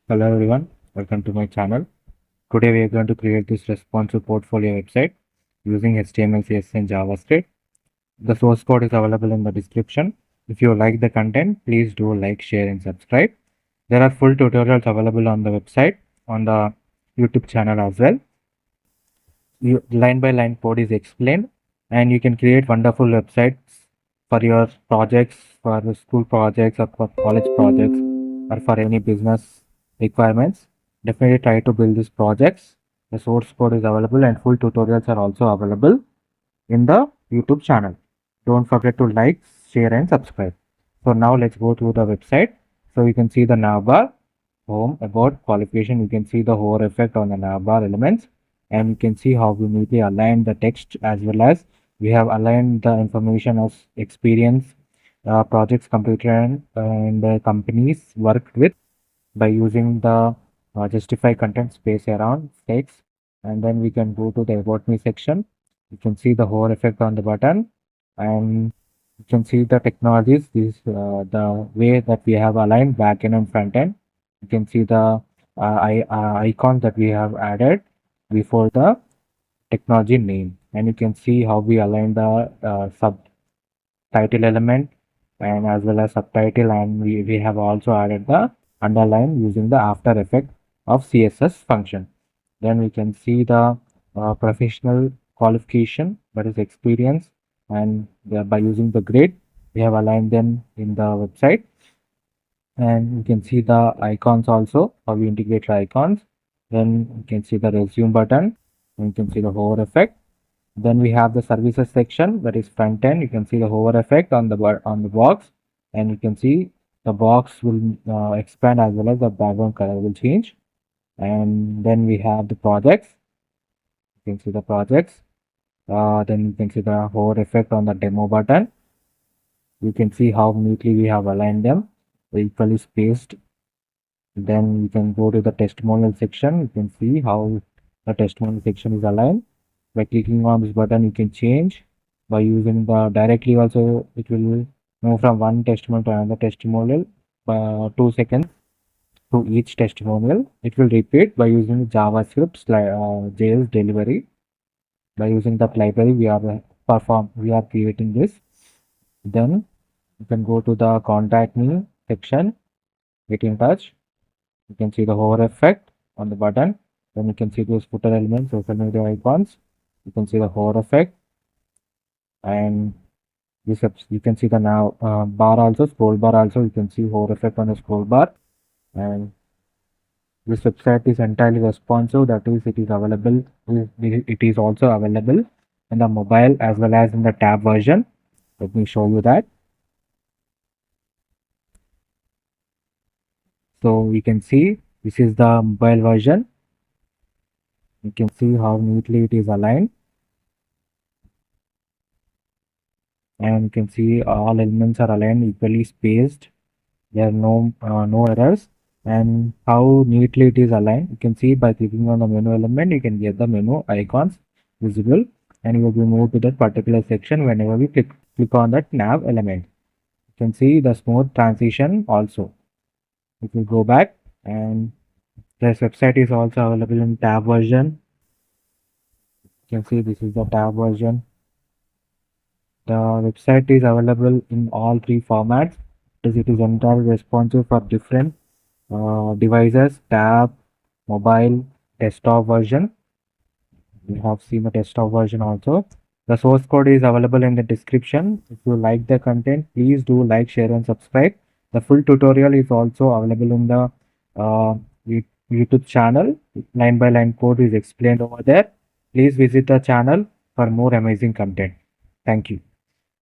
Hello everyone, welcome to my channel. Today we are going to create this responsive portfolio website using HTML, CSS and JavaScript. The source code is available in the description. If you like the content, please do like, share and subscribe. There are full tutorials available on the website, on the YouTube channel as well. Line by line code is explained and you can create wonderful websites for your projects, for the school projects or for college projects or for any business requirements. Definitely try to build these projects. The source code is available and full tutorials are also available in the YouTube channel. Don't forget to like, share and subscribe. So now let's go to the website. So you can see the navbar, home, about, qualification. You can see the hover effect on the navbar elements and you can see how we neatly align the text as well as we have aligned the information of experience, projects completed and companies worked with by using the justify content space around text, and then we can go to the about me section. You can see the hover effect on the button and you can see the technologies. This the way that we have aligned back end and front end. You can see the icon that we have added before the technology name, and you can see how we align the subtitle element and as well as subtitle, and we have also added the underline using the after effect of CSS function. Then we can see the professional qualification, that is experience, and by using the grid we have aligned them in the website. And you can see the icons also, how we integrate the icons. Then you can see the resume button and you can see the hover effect. Then we have the services section, that is front end. You can see the hover effect on the box and you can see the box will expand as well as the background color will change. And then we have the projects. You can see the projects. Then you can see the hover effect on the demo button. You can see how neatly we have aligned them, equally spaced. Then we can go to the testimonial section. You can see how the testimonial section is aligned. By clicking on this button, you can change. By using the directly also, it will move from one testimonial to another testimonial by 2 seconds to each testimonial. It will repeat by using JavaScript JS delivery. By using that library, we are creating this. Then you can go to the contact me section, get in touch. You can see the hover effect on the button. Then you can see those footer elements, social media icons. You can see the hover effect, and this you can see the now bar also, scroll bar also. You can see hover effect on the scroll bar, and this website is entirely responsive. That is, it is available. It is also available in the mobile as well as in the tab version. Let me show you that. So you can see this is the mobile version. You can see how neatly it is aligned, and you can see all elements are aligned, equally spaced. There are no errors, and how neatly it is aligned. You can see by clicking on the menu element, you can get the menu icons visible, and you will be moved to that particular section whenever we click on that nav element. You can see the smooth transition also. If we go back, and this website is also available in tab version. You can see this is the tab version. The website is available in all three formats, as it is entirely responsive for different devices: tab, mobile, desktop version. We have seen the desktop version also. The source code is available in the description. If you like the content, please do like, share and subscribe. The full tutorial is also available in the uh, YouTube channel. Line by line code is explained over there. Please visit the channel for more amazing content. Thank you.